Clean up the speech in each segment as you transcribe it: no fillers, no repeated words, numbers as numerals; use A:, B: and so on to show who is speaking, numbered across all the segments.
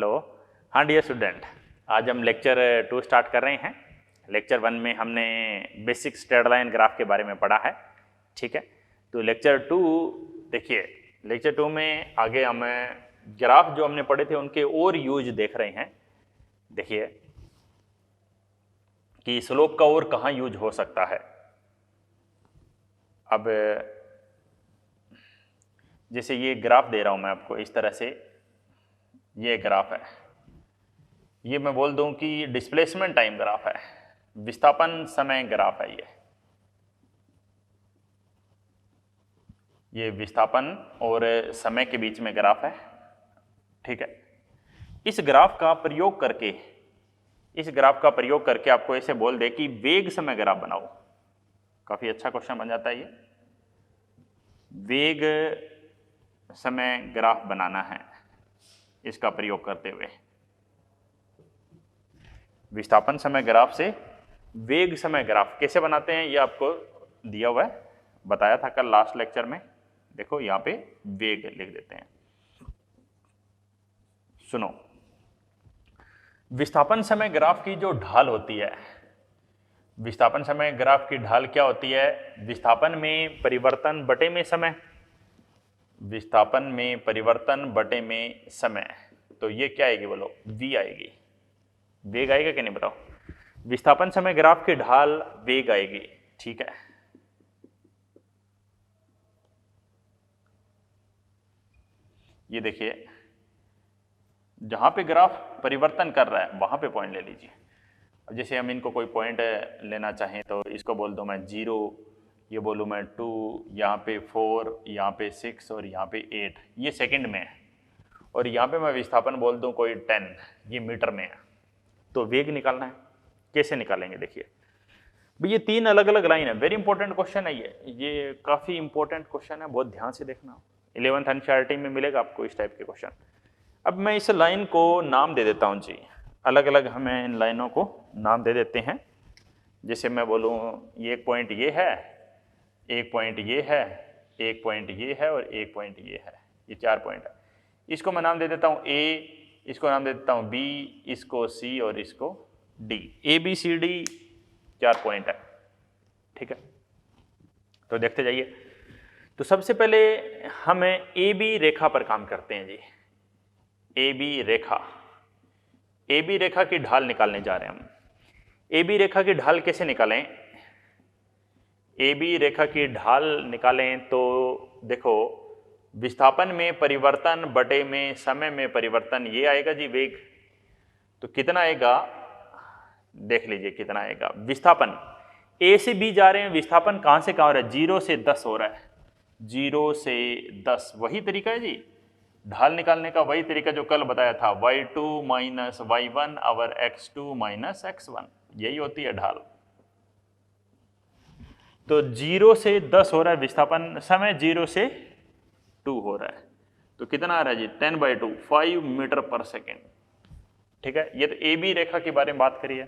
A: Hello. हाँ dear student, आज हम लेक्चर 2 स्टार्ट कर रहे हैं। लेक्चर 1 में हमने बेसिक स्ट्रेट लाइन ग्राफ के बारे में पढ़ा है, ठीक है। तो लेक्चर 2 देखिए, लेक्चर 2 में आगे हम ग्राफ जो हमने पढ़े थे उनके और यूज देख रहे हैं। देखिए कि स्लोप का और कहाँ यूज हो सकता है। अब जैसे ये ग्राफ दे रहा हूँ मैं आपको इस तरह से, ये ग्राफ है, ये मैं बोल दूं कि डिस्प्लेसमेंट टाइम ग्राफ है, विस्थापन समय ग्राफ है। ये विस्थापन और समय के बीच में ग्राफ है, ठीक है। इस ग्राफ का प्रयोग करके आपको ऐसे बोल दे कि वेग समय ग्राफ बनाओ, काफी अच्छा क्वेश्चन बन जाता है ये। वेग समय ग्राफ बनाना है इसका प्रयोग करते हुए। विस्थापन समय ग्राफ से वेग समय ग्राफ कैसे बनाते हैं ये आपको दिया हुआ है, बताया था कल लास्ट लेक्चर में। देखो यहां पे वेग लिख देते हैं। सुनो, विस्थापन समय ग्राफ की जो ढाल होती है, विस्थापन समय ग्राफ की ढाल क्या होती है? विस्थापन में परिवर्तन बटे में समय, विस्थापन में परिवर्तन बटे में समय। तो ये क्या आएगी बोलो? v आएगी। वेग आएगा कि नहीं बताओ? विस्थापन समय ग्राफ की ढाल वेग आएगी, ठीक है। ये देखिए, जहां पे ग्राफ परिवर्तन कर रहा है वहां पे पॉइंट ले लीजिए। अब जैसे हम इनको कोई पॉइंट लेना चाहें तो इसको बोल दो मैं 0, ये बोलूँ मैं 2, यहाँ पे 4, यहाँ पे 6 और यहाँ पे 8, ये सेकंड में है। और यहाँ पे मैं विस्थापन बोल दूँ कोई 10, ये मीटर में है। तो वेग निकालना है, कैसे निकालेंगे? देखिए भाई, ये 3 अलग अलग लाइन है। वेरी इंपॉर्टेंट क्वेश्चन है ये काफ़ी इंपॉर्टेंट क्वेश्चन है, बहुत ध्यान से देखना। 11th एनसीईआरटी में मिलेगा आपको इस टाइप के क्वेश्चन। अब मैं इस लाइन को नाम दे देता हूँ जी, अलग अलग हमें इन लाइनों को नाम दे देते हैं। जैसे मैं बोलूँ ये एक पॉइंट ये है, एक पॉइंट ये है, एक पॉइंट ये है और एक पॉइंट ये है, ये 4 पॉइंट है। इसको मैं नाम दे देता हूँ A, इसको नाम दे देता हूँ B, इसको C और इसको D। ABCD 4 पॉइंट है, ठीक है। तो देखते जाइए। तो सबसे पहले हमें AB रेखा पर काम करते हैं जी। AB रेखा की ढाल निकालने जा रहे हैं हम। AB रेखा की ढाल कैसे निकालें? AB रेखा की ढाल निकालें तो देखो, विस्थापन में परिवर्तन बटे में समय में परिवर्तन, ये आएगा जी वेग। तो कितना आएगा देख लीजिए, कितना आएगा। विस्थापन A से B जा रहे हैं, विस्थापन कहां से कहां हो रहा है? 0 से 10 हो रहा है, 0 से 10। वही तरीका है जी ढाल निकालने का, वही तरीका जो कल बताया था, y2 माइनस y1 और x2 माइनस x1, यही होती है ढाल। तो 0 से 10 हो रहा है विस्थापन, समय 0 से 2 हो रहा है। तो कितना आ रहा है जी? 10/2, 5 मीटर पर सेकेंड, ठीक है। ये तो AB रेखा के बारे में बात करिए।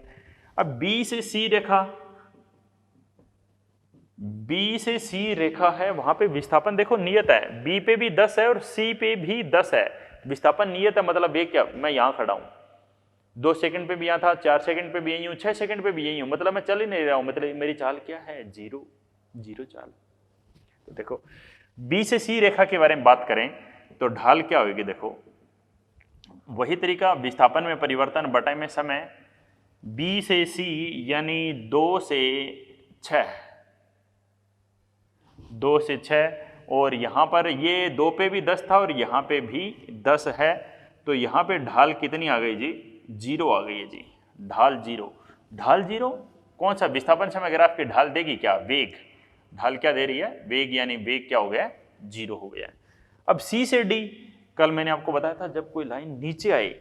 A: अब B से C रेखा है, वहां पे विस्थापन देखो नियत है, B पे भी 10 है और C पे भी 10 है। विस्थापन नियत है, मतलब ये क्या, मैं यहां खड़ा हूं, 2 सेकंड पे भी यहाँ था, 4 सेकंड पे भी यही हूँ, 6 सेकंड पे भी यही हूँ, मतलब मैं चल ही नहीं रहा हूँ, मतलब मेरी चाल क्या है? 0 चाल। तो देखो B से C रेखा के बारे में बात करें तो ढाल क्या होगी? देखो वही तरीका, विस्थापन में परिवर्तन बटे में समय। B से C यानी 2 से 6, और यहाँ पर ये 2 पे भी 10 था और यहाँ पे भी 10 है। तो यहाँ पे ढाल कितनी आ गई जी? 0 आ गई है जी, ढाल 0। ढाल 0 कौन सा? विस्थापन समय ग्राफ की ढाल देगी क्या? वेग। ढाल क्या दे रही है? वेग, यानी वेग क्या हो गया? 0 हो गया। अब C से D, कल मैंने आपको बताया था जब कोई लाइन नीचे आए,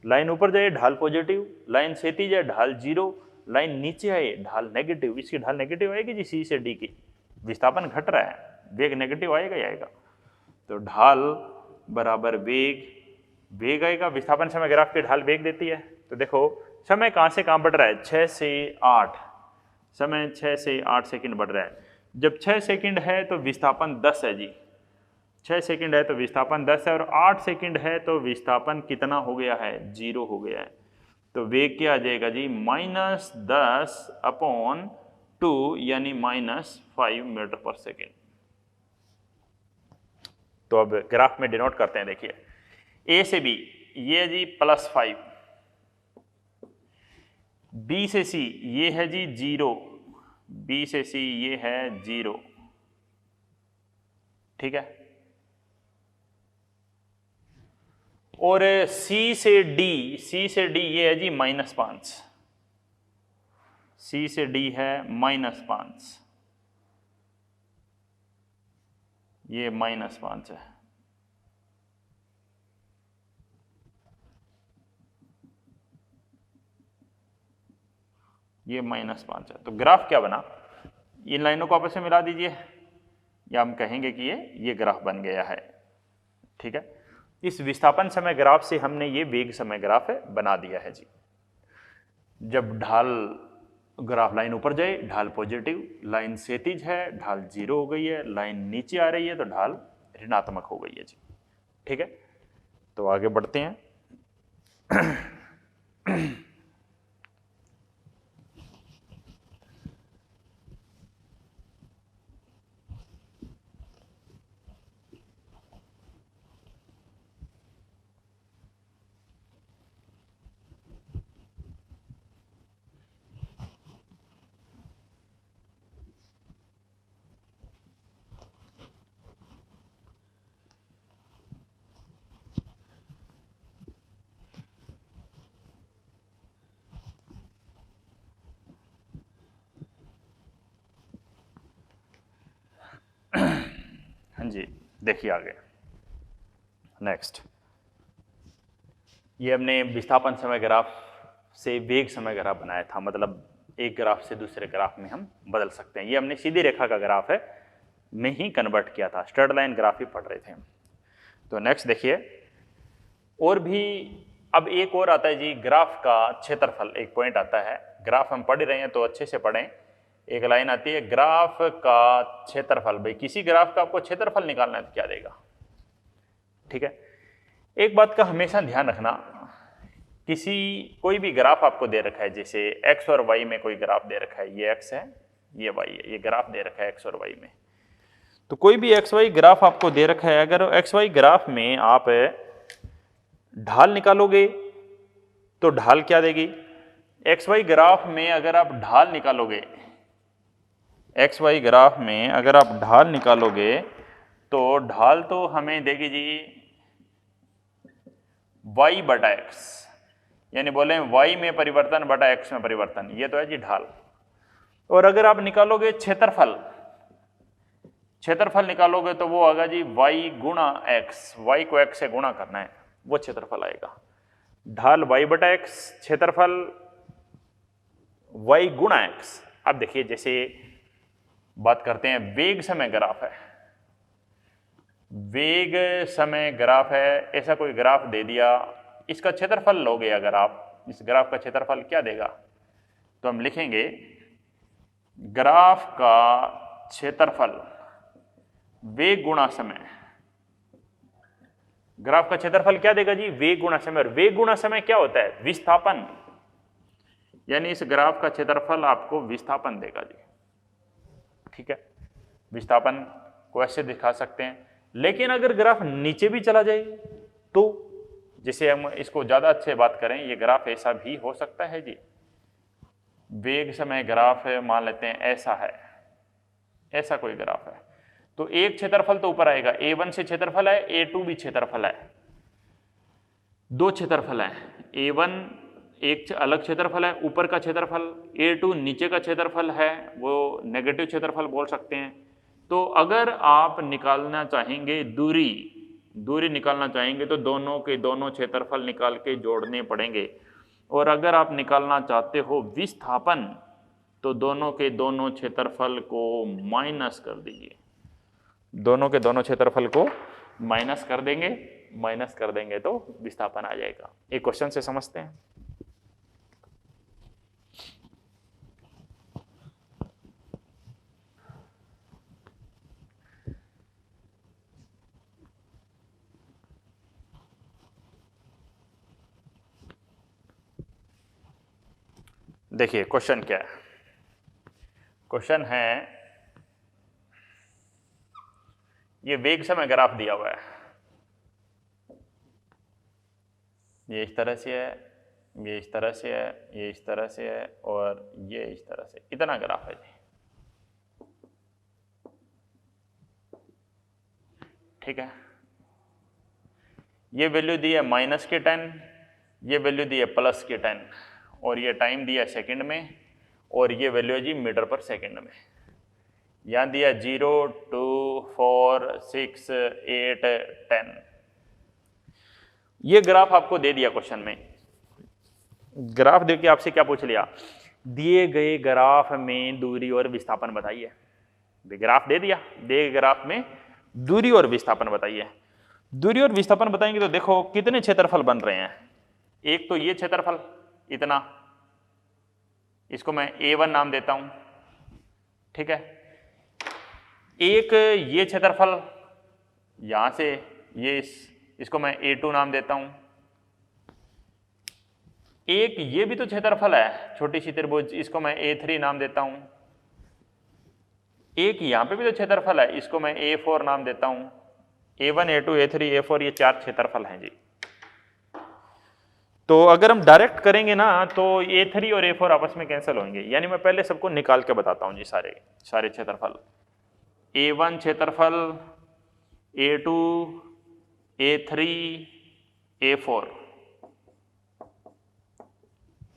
A: लाइन ऊपर जाए ढाल पॉजिटिव, लाइन क्षैतिज जाए ढाल 0, लाइन नीचे आए ढाल नेगेटिव। इसकी ढाल नेगेटिव आएगी जी C से D की, विस्थापन घट रहा है, वेग नेगेटिव आएगा ही आएगा। तो ढाल बराबर वेग आएगा। विस्थापन समय ग्राफ की ढाल वेग देती है। तो देखो समय कहां से कहां बढ़ रहा है? 6 से 8, समय 6 से 8 सेकंड बढ़ रहा है। जब 6 सेकंड है तो विस्थापन 10 है जी, 6 सेकंड है तो विस्थापन 10 है, और 8 सेकंड है तो विस्थापन कितना हो गया है, 0 हो गया है। तो वेग क्या आ जाएगा जी, -10/2 यानी -5 मीटर पर सेकेंड। तो अब ग्राफ में डिनोट करते हैं, देखिए ए से बी ये जी +5, बी से सी ये है जी 0, बी से सी ये है 0, ठीक है। और सी से डी, सी से डी ये है जी -5, सी से डी है -5, ये -5 है। ये -5 है। तो ग्राफ क्या बना, इन लाइनों को आपस में मिला दीजिए, या हम कहेंगे कि ये ग्राफ बन गया है, ठीक है। इस विस्थापन समय ग्राफ से हमने ये वेग समय ग्राफ बना दिया है जी। जब ढाल ग्राफ लाइन ऊपर जाए ढाल पॉजिटिव, लाइन क्षैतिज है ढाल 0 हो गई है, लाइन नीचे आ रही है तो ढाल ऋणात्मक हो गई है जी, ठीक है। तो आगे बढ़ते हैं। हाँ जी, देखिए आगे नेक्स्ट, ये हमने विस्थापन समय ग्राफ से वेग समय ग्राफ बनाया था, मतलब एक ग्राफ से दूसरे ग्राफ में हम बदल सकते हैं। ये हमने सीधी रेखा का ग्राफ है में ही कन्वर्ट किया था, स्ट्रेट लाइन ग्राफ ही पढ़ रहे थे। तो नेक्स्ट देखिए, और भी अब एक और आता है जी ग्राफ का क्षेत्रफल, एक पॉइंट आता है, ग्राफ हम पढ़ रहे हैं तो अच्छे से पढ़ें। एक लाइन आती है ग्राफ का क्षेत्रफल, भाई किसी ग्राफ का आपको क्षेत्रफल निकालना है तो क्या देगा, ठीक है। एक बात का हमेशा ध्यान रखना, किसी कोई भी ग्राफ आपको दे रखा है, जैसे x और y में कोई ग्राफ दे रखा है, ये x है ये y है, ये ग्राफ दे रखा है x और y में, तो कोई भी एक्स वाई ग्राफ आपको दे रखा है, अगर एक्स वाई ग्राफ में आप ढाल निकालोगे तो ढाल क्या देगी, एक्स वाई ग्राफ में अगर आप ढाल निकालोगे, एक्स वाई ग्राफ में अगर आप ढाल निकालोगे तो ढाल तो हमें देगी जी y/x, यानी बोले y में परिवर्तन बटा x में परिवर्तन, ये तो है जी ढाल। और अगर आप निकालोगे क्षेत्रफल, क्षेत्रफल निकालोगे तो वो आएगा जी y गुणा x, y को x से गुणा करना है, वो क्षेत्रफल आएगा। ढाल y/x, क्षेत्रफल y गुणा x। अब देखिए जैसे बात करते हैं वेग समय ग्राफ है, वेग समय ग्राफ है, ऐसा कोई ग्राफ दे दिया, इसका क्षेत्रफल लोगे अगर आप, इस ग्राफ का क्षेत्रफल क्या देगा, तो हम लिखेंगे ग्राफ का क्षेत्रफल वेग गुणा समय, ग्राफ का क्षेत्रफल क्या देगा जी, वेग गुणा समय। और वेग गुणा समय क्या होता है, विस्थापन, यानी इस ग्राफ का क्षेत्रफल आपको विस्थापन देगा जी, ठीक है। विस्थापन को ऐसे दिखा सकते हैं, लेकिन अगर ग्राफ नीचे भी चला जाए तो, जैसे हम इसको ज्यादा अच्छे बात करें, ये ग्राफ ऐसा भी हो सकता है जी, वेग समय ग्राफ है, मान लेते हैं ऐसा है, ऐसा कोई ग्राफ है, तो एक क्षेत्रफल तो ऊपर आएगा, A1 से क्षेत्रफल है, A2 भी क्षेत्रफल है, दो क्षेत्रफल है, A1 एक अलग क्षेत्रफल है, ऊपर का क्षेत्रफल, A2 नीचे का क्षेत्रफल है, वो नेगेटिव क्षेत्रफल बोल सकते हैं। तो अगर आप निकालना चाहेंगे दूरी निकालना चाहेंगे तो दोनों के दोनों क्षेत्रफल निकाल के जोड़ने पड़ेंगे, और अगर आप निकालना चाहते हो विस्थापन तो दोनों के दोनों क्षेत्रफल को माइनस कर दीजिए, दोनों के दोनों क्षेत्रफल को माइनस कर देंगे, माइनस कर देंगे तो विस्थापन आ जाएगा। एक क्वेश्चन से समझते हैं। देखिए क्वेश्चन क्या है, क्वेश्चन है ये वेग समय ग्राफ दिया हुआ है, ये इस तरह से है, ये इस तरह से है, ये इस तरह से है और ये इस तरह से, इतना ग्राफ है जी। ठीक है, ये वैल्यू दी है माइनस के 10, ये वैल्यू दी है प्लस के 10 और ये टाइम दिया है सेकंड में और ये वैल्यू है जी मीटर पर सेकंड में। यहाँ दिया 0, 2, 4, 6, 8, 10। ये ग्राफ आपको दे दिया क्वेश्चन में, ग्राफ दे के आपसे क्या पूछ लिया, दिए गए ग्राफ में दूरी और विस्थापन बताइए। ग्राफ दे दिया, दिए गए ग्राफ में दूरी और विस्थापन बताइए। दूरी और विस्थापन बताएंगे तो देखो कितने क्षेत्रफल बन रहे हैं। एक तो ये क्षेत्रफल इतना, इसको मैं A1 नाम देता हूं, ठीक है। एक ये क्षेत्रफल यहां से ये इसको मैं A2 नाम देता हूं। एक ये भी तो क्षेत्रफल है, छोटी सी त्रिभुज, इसको मैं A3 नाम देता हूं। एक यहां पे भी तो क्षेत्रफल है, इसको मैं A4 नाम देता हूं। A1, A2, A3, A4 ये 4 क्षेत्रफल हैं जी। तो अगर हम डायरेक्ट करेंगे ना तो A3 और A4 आपस में कैंसिल होंगे, यानी मैं पहले सबको निकाल के बताता हूं जी, सारे क्षेत्रफल। A1 क्षेत्रफल, A2, A3, A4।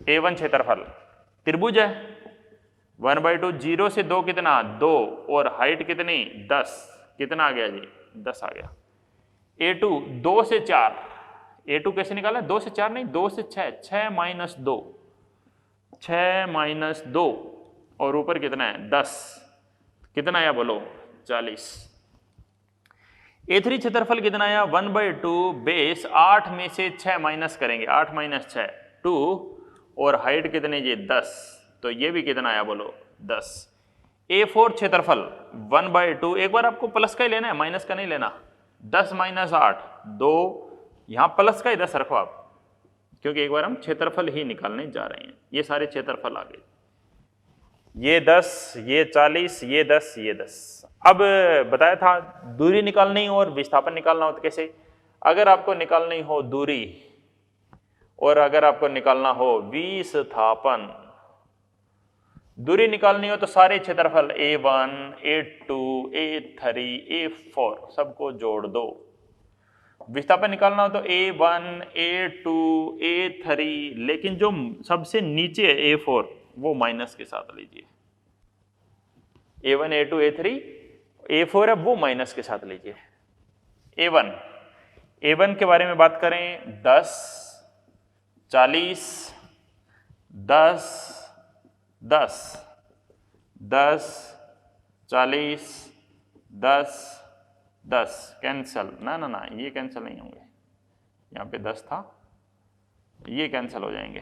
A: A1 क्षेत्रफल त्रिभुज है, 1/2, 0 से 2 कितना 2 और हाइट कितनी 10, कितना आ गया जी 10 आ गया। A2 2 से 4, A2 कैसे निकाला, 2 से 4 नहीं, 2 से 6, 6 माइनस 2, 6 माइनस 2 और ऊपर कितना है 10, कितना आया बोलो 40। A3 क्षेत्रफल कितना आया 1/2 बेस 8 में से 6 माइनस करेंगे, 8 माइनस 6 2 और हाइट कितनी जी 10, तो ये भी कितना आया बोलो 10। A4 क्षेत्रफल 1/2, एक बार आपको प्लस का ही लेना है, माइनस का नहीं लेना। 10 माइनस 8 2, यहां प्लस का ही 10 रखो आप, क्योंकि एक बार हम क्षेत्रफल ही निकालने जा रहे हैं। ये सारे क्षेत्रफल आ गए, ये 10, ये 40, ये 10, ये 10। अब बताया था दूरी निकालनी और विस्थापन निकालना हो तो कैसे, अगर आपको निकालनी हो दूरी और अगर आपको निकालना हो विस्थापन, दूरी निकालनी हो तो सारे क्षेत्रफल A1, A2, A3, A4 सबको जोड़ दो। विस्थापन निकालना हो तो A1, A2, A3, लेकिन जो सबसे नीचे है A4 वो माइनस के साथ लीजिए। A1, A2, A3, A4 है वो माइनस के साथ लीजिए। A1 के बारे में बात करें 10, 40, 10, 10, 10, 40, 10, 10 कैंसल, ना ये कैंसिल नहीं होंगे, यहाँ पे 10 था, ये कैंसिल हो जाएंगे।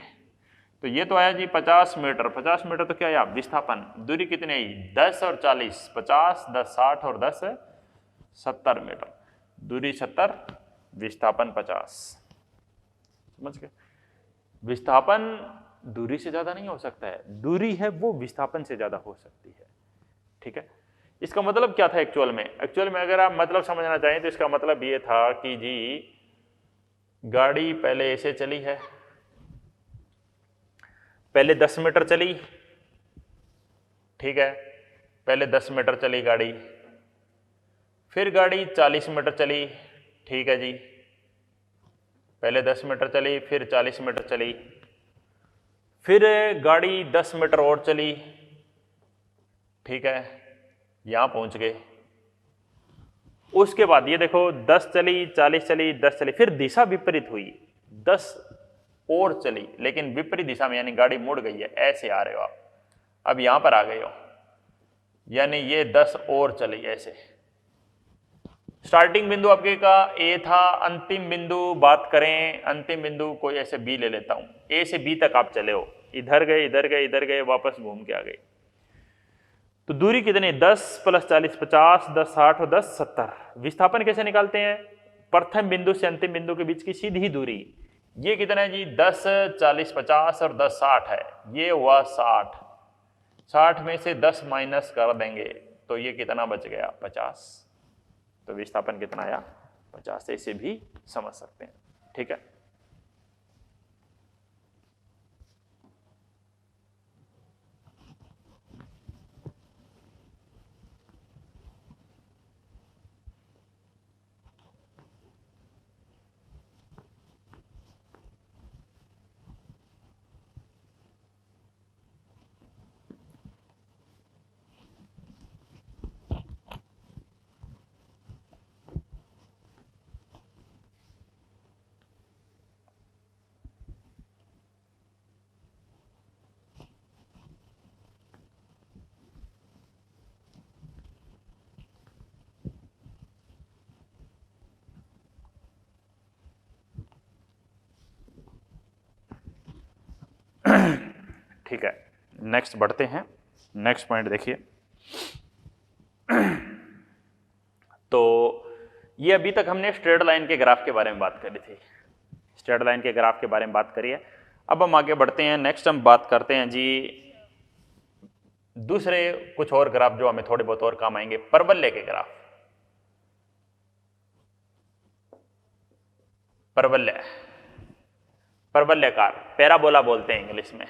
A: तो ये तो आया जी 50 मीटर, 50 मीटर तो क्या आया विस्थापन। दूरी कितनी आई 10 और 40, 50, 10 60 और 10 70 मीटर, दूरी 70, विस्थापन 50। समझ गए, विस्थापन दूरी से ज्यादा नहीं हो सकता है, दूरी है वो विस्थापन से ज्यादा हो सकती है। ठीक है, इसका मतलब क्या था एक्चुअल में अगर आप मतलब समझना चाहें तो इसका मतलब ये था कि जी गाड़ी पहले ऐसे चली है, पहले 10 मीटर चली, ठीक है, पहले 10 मीटर चली गाड़ी, फिर गाड़ी 40 मीटर चली, ठीक है जी, पहले 10 मीटर चली फिर 40 मीटर चली, फिर गाड़ी 10 मीटर और चली, ठीक है, यहां पहुंच गए। उसके बाद ये देखो 10 चली, 40 चली, 10 चली, फिर दिशा विपरीत हुई, 10 और चली लेकिन विपरीत दिशा में, यानी गाड़ी मुड़ गई है, ऐसे आ रहे हो आप, अब यहां पर आ गए हो, यानी ये 10 और चली ऐसे। स्टार्टिंग बिंदु आपके का ए था, अंतिम बिंदु बात करें, अंतिम बिंदु कोई ऐसे बी ले लेता हूं, ए से बी तक आप चले हो, इधर गए इधर गए इधर गए, वापस घूम के आ गए। तो दूरी कितनी 10 + 40 50, 10 60 और 10 70। विस्थापन कैसे निकालते हैं, प्रथम बिंदु से अंतिम बिंदु के बीच की सीधी दूरी, ये कितना है जी, 10, 40, 50 और 10, 60 है। ये हुआ 60, 60 में से 10 माइनस कर देंगे तो ये कितना बच गया, 50। तो विस्थापन कितना आया, 50। ऐसे भी समझ सकते हैं, ठीक है। ठीक है, नेक्स्ट बढ़ते हैं। नेक्स्ट पॉइंट देखिए। तो ये अभी तक हमने स्ट्रेट लाइन के ग्राफ के बारे में बात करी थी, स्ट्रेट लाइन के ग्राफ के बारे में बात करी है। अब हम आगे बढ़ते हैं, नेक्स्ट हम बात करते हैं जी दूसरे कुछ और ग्राफ जो हमें थोड़े बहुत और काम आएंगे, परवलय के ग्राफ। परवलय, परवलयकार, पैराबोला बोलते हैं इंग्लिश में,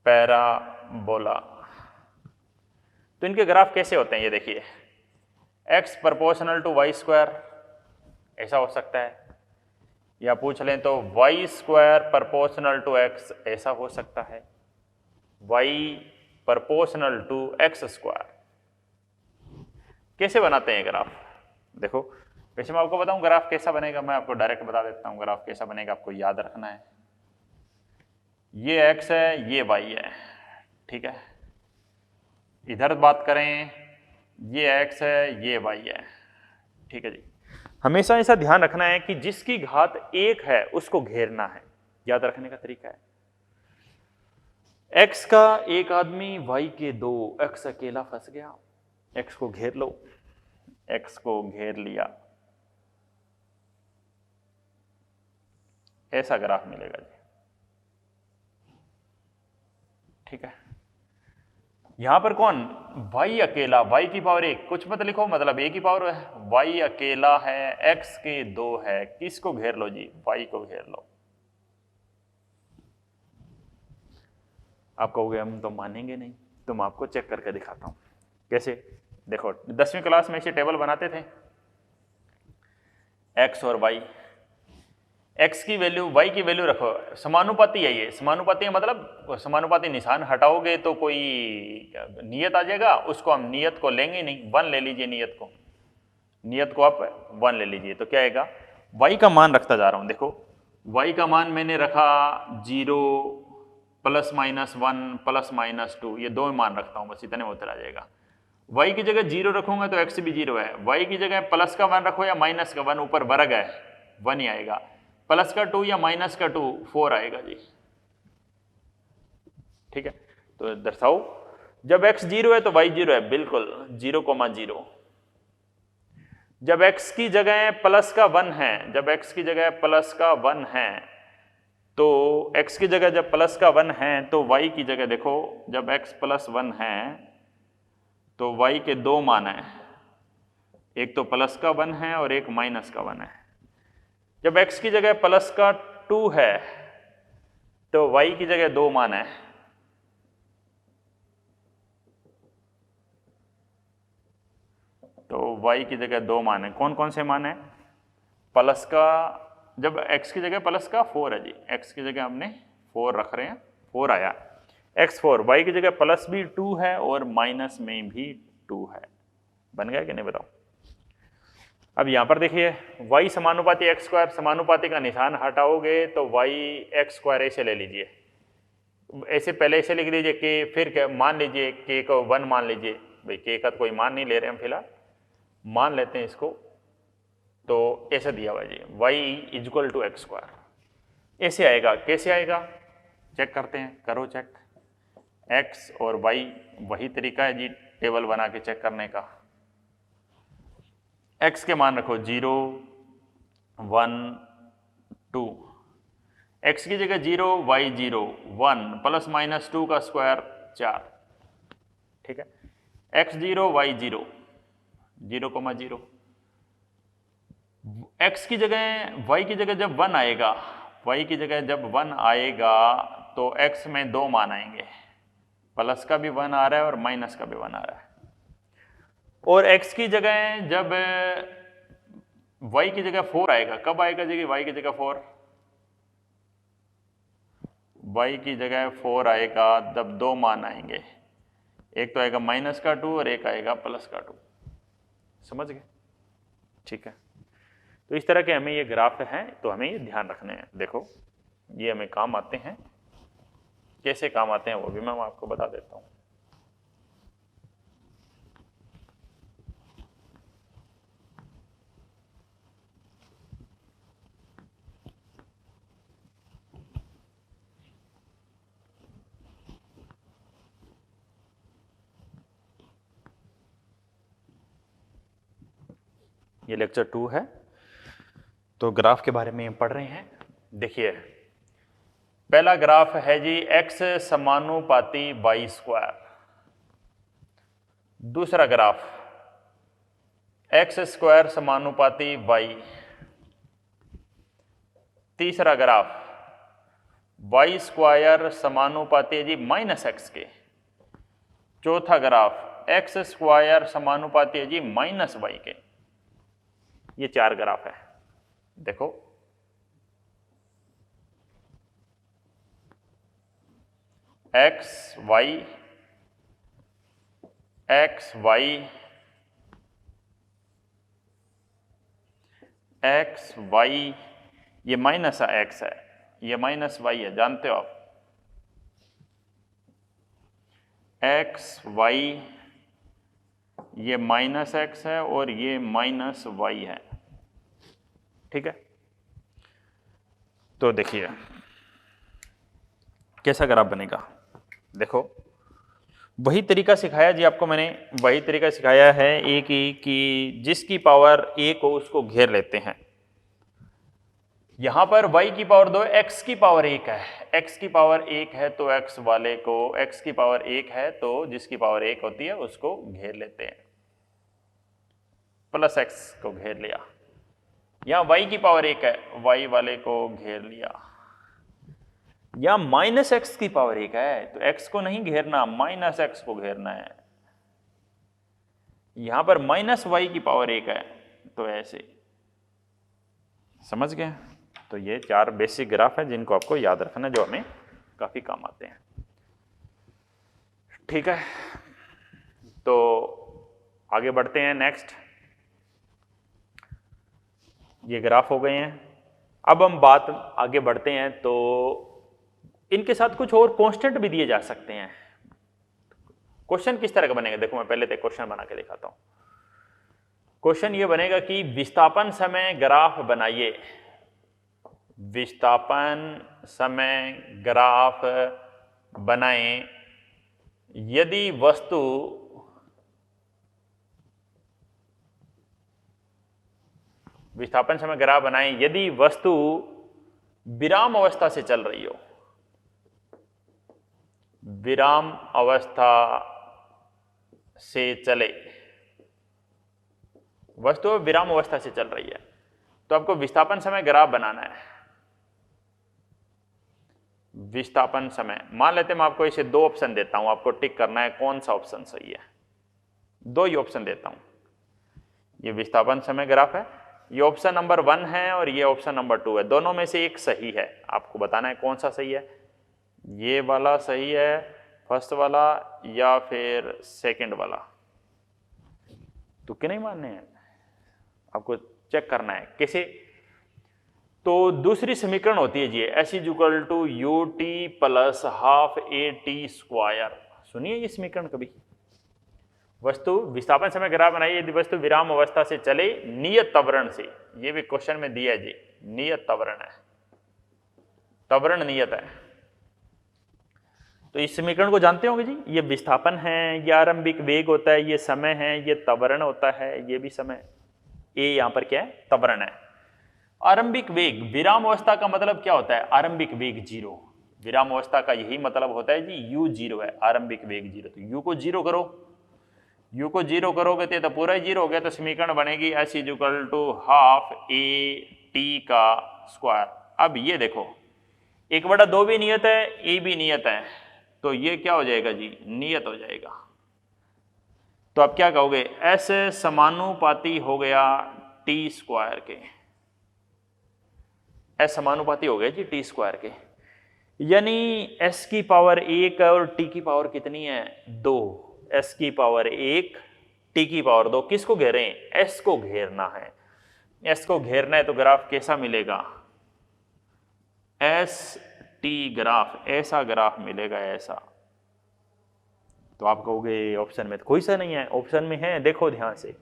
A: पैराबोला। तो इनके ग्राफ कैसे होते हैं ये देखिए, x proportional to Y square, ऐसा हो सकता है, या पूछ लें तो Y square proportional to x, ऐसा हो सकता है, y proportional to X square. कैसे बनाते हैं ग्राफ, देखो वैसे मैं आपको बताऊं ग्राफ कैसा बनेगा, मैं आपको डायरेक्ट बता देता हूं ग्राफ कैसा बनेगा, आपको याद रखना है। ये x है, ये y है, ठीक है। इधर बात करें, ये x है, ये y है, ठीक है जी। हमेशा ऐसा ध्यान रखना है कि जिसकी घात 1 है उसको घेरना है, याद रखने का तरीका है। x का एक आदमी, y के 2, x अकेला फंस गया, x को घेर लो, x को घेर लिया, ऐसा ग्राफ मिलेगा जी, ठीक है। यहां पर कौन, y अकेला, y की पावर 1, कुछ मत लिखो, मतलब a की पावर है, y अकेला है, x के 2 है, किसको घेर लो जी, y को घेर लो। आप कहोगे हम तो मानेंगे नहीं, तो मैं आपको चेक करके दिखाता हूं कैसे। देखो 10वीं क्लास में ऐसे टेबल बनाते थे, x और y, x की वैल्यू y की वैल्यू रखो, समानुपाती है ये, समानुपाती है मतलब समानुपाती निशान हटाओगे तो कोई नियत आ जाएगा, उसको हम नियत को लेंगे नहीं, 1 ले लीजिए, नियत को आप 1 ले लीजिए, तो क्या आएगा, y का मान रखता जा रहा हूं, देखो y का मान मैंने रखा 0 प्लस माइनस 1 प्लस माइनस 2, ये 2 मान रखता हूं, बस इतने में उतर आ जाएगा। y की जगह 0 रखूंगा तो x भी 0 है, y की जगह प्लस का 1 रखो या माइनस का 1, ऊपर वर्ग है 1 ही आएगा, प्लस का 2 या माइनस का 2 4 आएगा जी, ठीक है। तो दर्शाओ जब x 0 है तो y 0 है, बिल्कुल 0,0। जब x की जगह प्लस का 1 है, जब x की जगह प्लस का 1 है, तो x की जगह जब प्लस का 1 है तो y की जगह देखो, जब x प्लस 1 है तो y के 2 मान है, एक तो प्लस का 1 है और एक माइनस का 1 है। जब x की जगह प्लस का 2 है तो y की जगह 2 मान है, तो y की जगह 2 मान है, कौन कौन से मान है, प्लस का, जब x की जगह प्लस का 4 है जी, x की जगह हमने 4 रख रहे हैं, 4 आया, x4, y की जगह प्लस भी 2 है और माइनस में भी 2 है, बन गया कि नहीं बताओ। अब यहां पर देखिए y समानुपाती एक्स स्क्वायर, समानुपाती का निशान हटाओगे तो y एक्स स्क्वायर ऐसे ले लीजिए, ऐसे पहले ऐसे लिख लीजिए k, फिर मान लीजिए k को 1 मान लीजिए, भाई k का तो कोई मान नहीं ले रहे हम फिलहाल, मान लेते हैं इसको, तो ऐसे दिया हुआ जी y equal to X square, ऐसे आएगा, कैसे आएगा चेक करते हैं, करो चेक, x और y वही तरीका है जी टेबल बना के चेक करने का। x के मान रखो 0, 1, 2, x की जगह 0, y 0, 1 प्लस माइनस 2 का स्क्वायर 4, ठीक है। x 0, y 0, 0,0, x की जगह y की जगह जब 1 आएगा, y की जगह जब 1 आएगा तो x में 2 मान आएंगे, प्लस का भी 1 आ रहा है और माइनस का भी 1 आ रहा है। और x की जगह जब y की जगह 4 आएगा, कब आएगा जी y की जगह 4? y की जगह 4 आएगा जब 2 मान आएंगे, एक तो आएगा माइनस का 2 और एक आएगा प्लस का 2। समझ गए? ठीक है। तो इस तरह के हमें ये ग्राफ हैं, तो हमें ये ध्यान रखने हैं। देखो ये हमें काम आते हैं, कैसे काम आते हैं वो भी मैं आपको बता देता हूँ। ये लेक्चर 2 है, तो ग्राफ के बारे में पढ़ रहे हैं। देखिए पहला ग्राफ है जी x समानुपाती y स्क्वायर। दूसरा ग्राफ x स्क्वायर समानुपाती y। तीसरा ग्राफ y स्क्वायर समानुपाती है जी माइनस एक्स के। चौथा ग्राफ x स्क्वायर समानुपाती है जी माइनस वाई के। ये 4 ग्राफ है। देखो x y x y x y, ये माइनस x है, ये माइनस y है, जानते हो आप। x y, ये माइनस x है और ये माइनस y है, ठीक है। तो देखिए कैसा ग्राफ बनेगा। देखो वही तरीका सिखाया जी आपको मैंने, वही तरीका सिखाया है एक ही कि जिसकी पावर a को उसको घेर लेते हैं। यहां पर y की पावर 2, x की पावर 1 है, x की पावर 1 है तो x वाले को, x की पावर 1 है तो जिसकी पावर 1 होती है उसको घेर लेते हैं, प्लस x को घेर लिया। यहां y की पावर 1 है, y वाले को घेर लिया। या माइनस एक्स की पावर 1 है तो x को नहीं घेरना, माइनस एक्स को घेरना है। यहां पर माइनस वाई की पावर 1 है तो ऐसे, समझ गए। तो ये 4 बेसिक ग्राफ हैं जिनको आपको याद रखना, जो हमें काफी काम आते हैं, ठीक है। तो आगे बढ़ते हैं। नेक्स्ट ये ग्राफ हो गए हैं। अब हम बात आगे बढ़ते हैं तो इनके साथ कुछ और कांस्टेंट भी दिए जा सकते हैं। क्वेश्चन किस तरह का बनेगा, देखो मैं पहले तक क्वेश्चन बना के दिखाता हूं। क्वेश्चन ये बनेगा कि विस्थापन समय ग्राफ बनाइए। विस्थापन समय ग्राफ बनाएं यदि वस्तु विस्थापन समय ग्राफ बनाएं यदि वस्तु विराम अवस्था से चल रही हो। विराम अवस्था से चले, वस्तु विराम अवस्था से चल रही है तो आपको विस्थापन समय ग्राफ बनाना है। विस्थापन समय मान लेते हैं, मैं आपको इसे 2 ऑप्शन देता हूं, आपको टिक करना है कौन सा ऑप्शन सही है। 2 ही ऑप्शन देता हूं। ये विस्थापन समय ग्राफ है, ये ऑप्शन नंबर 1 है और ये ऑप्शन नंबर 2 है। दोनों में से एक सही है, आपको बताना है कौन सा सही है। ये वाला सही है, फर्स्ट वाला, या फिर सेकंड वाला। तुक्के नहीं मारने हैं, आपको चेक करना है कैसे। तो दूसरी समीकरण होती है जी S = UT + ½ AT²। सुनिए ये समीकरण कभी। वस्तु विस्थापन समय ग्राफ बनाइए यदि वस्तु विराम अवस्था से चले नियत त्वरण से। ये भी क्वेश्चन में दिया है जी, नियत त्वरण है, त्वरण नियत है। तो इस समीकरण को जानते होंगे जी। ये विस्थापन है, ये आरंभिक वेग होता है, ये समय है, ये त्वरण होता है, ये भी समय। ए यहां पर क्या है, त्वरण है। आरंभिक वेग, विराम अवस्था का मतलब क्या होता है? आरंभिक वेग 0। विराम अवस्था का यही मतलब होता है जी, u 0 है, आरंभिक वेग 0। तो u को 0 करो, u को 0 करोगे तो पूरा ही 0 हो गया। तो समीकरण बनेगी s equal to half a t का स्क्वायर। अब ये देखो 1/2 भी नियत है, a भी नियत है, तो ये क्या हो जाएगा जी? नियत हो जाएगा। तो आप क्या कहोगे? s समानुपाती हो गया t स्क्वायर के, s समानुपाती हो गया जी t स्क्वायर के, यानी s की पावर 1 और t की पावर कितनी है? 2। s की पावर 1 t की पावर 2। किसको घेरें? s को घेरना है। s को घेरना है तो ग्राफ कैसा मिलेगा? एस टी ग्राफ, ऐसा ग्राफ मिलेगा, ऐसा। तो आप कहोगे ऑप्शन में तो कोई सा नहीं है। ऑप्शन में है, देखो ध्यान से,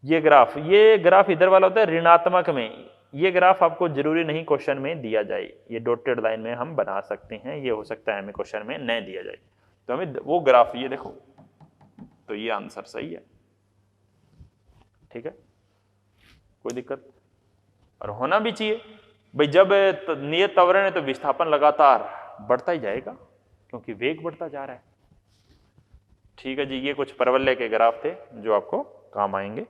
A: ये ग्राफ इधर वाला होता है ऋणात्मक में। ये ग्राफ आपको जरूरी नहीं क्वेश्चन में दिया जाए, ये डॉटेड लाइन में हम बना सकते हैं, ये हो सकता है हमें क्वेश्चन में नहीं दिया जाए, तो हमें वो ग्राफ ये देखो, तो ये आंसर सही है। ठीक है, कोई दिक्कत? और होना भी चाहिए भाई, जब नियत त्वरण है तो विस्थापन लगातार बढ़ता ही जाएगा, क्योंकि वेग बढ़ता जा रहा है। ठीक है जी, ये कुछ परवलय के ग्राफ थे जो आपको काम आएंगे।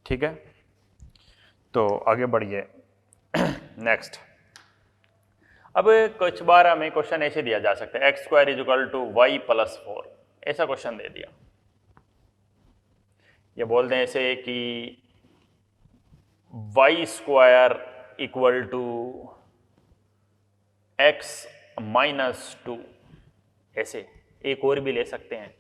A: ठीक है, तो आगे बढ़िए। नेक्स्ट, अब कुछ बार हमें क्वेश्चन ऐसे दिया जा सकता है, x² equal to Y plus 4, ऐसा क्वेश्चन दे दिया। ये बोल दें ऐसे कि y² equal to x minus 2, ऐसे एक और भी ले सकते हैं,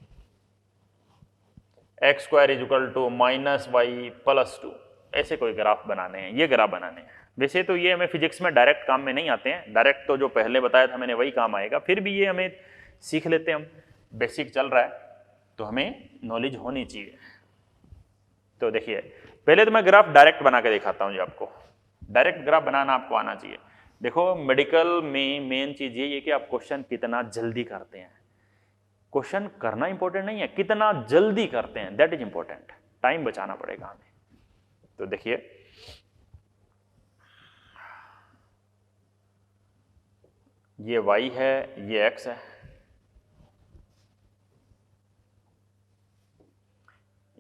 A: x² equal to minus Y plus 2, ऐसे कोई ग्राफ बनाने हैं, ये ग्राफ बनाने हैं। वैसे तो ये हमें फिजिक्स में डायरेक्ट काम में नहीं आते हैं, डायरेक्ट तो जो पहले बताया था मैंने वही काम आएगा, फिर भी ये हमें सीख लेते हैं, हम बेसिक चल रहा है तो हमें नॉलेज होनी चाहिए। तो देखिए, पहले तो मैं ग्राफ डायरेक्ट बना के दिखाता हूँ जी आपको, डायरेक्ट ग्राफ बनाना आपको आना चाहिए। देखो मेडिकल में मेन चीज ये है कि आप क्वेश्चन कितना जल्दी करते हैं। क्वेश्चन करना इंपॉर्टेंट नहीं है, कितना जल्दी करते हैं दैट इज इंपॉर्टेंट, टाइम बचाना पड़ेगा हमें। तो देखिए, ये y है, ये x है,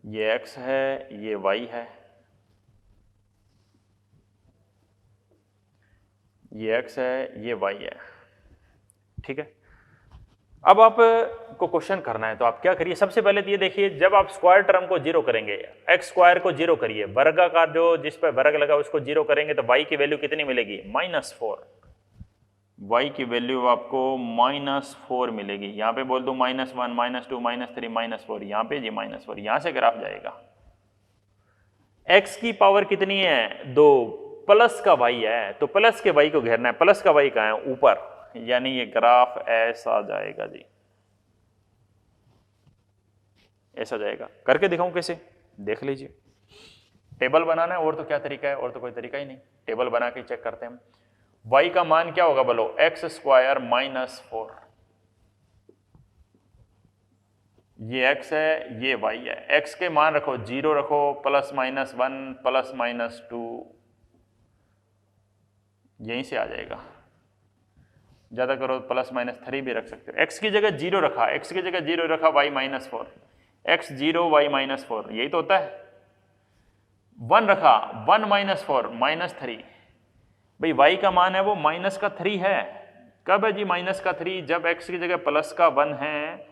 A: ये x है, ये y है, ये x है, ये y है। ठीक है, अब आपको क्वेश्चन करना है तो आप क्या करिए, सबसे पहले तो ये देखिए, जब आप स्क्वायर टर्म को 0 करेंगे, x² को 0 करिए, वर्ग का जो जिस पर वर्ग लगा उसको 0 करेंगे तो y की वैल्यू कितनी मिलेगी? -4। y की वैल्यू आपको -4 मिलेगी। यहाँ पे बोल दो -1, -2, -3, -4, यहाँ पे जी -4, यहाँ से ग्राफ जाएगा। x की पावर कितनी है? 2, प्लस का y है तो प्लस के y को घेरना है, प्लस का y कहाँ है? ऊपर, यानी ये ग्राफ ऐसा जाएगा जी, ऐसा जाएगा। करके दिखाऊं कैसे? देख लीजिए, टेबल बनाना है, और तो क्या तरीका है, और तो कोई तरीका ही नहीं, टेबल बना के चेक करते हैं हम। y का मान क्या होगा बोलो? x² -4, ये x है, ये y है। x के मान रखो 0 रखो, +-1 +-2, यहीं से आ जाएगा। ज्यादा करो +-3 भी रख सकते हो। x की जगह 0 रखा, x की जगह 0 रखा, y -4, x 0 y -4, यही तो होता है। 1 रखा, 1 -4 -3, भाई y का मान है वो -3 है। कब है जी -3? जब x की जगह +1 है,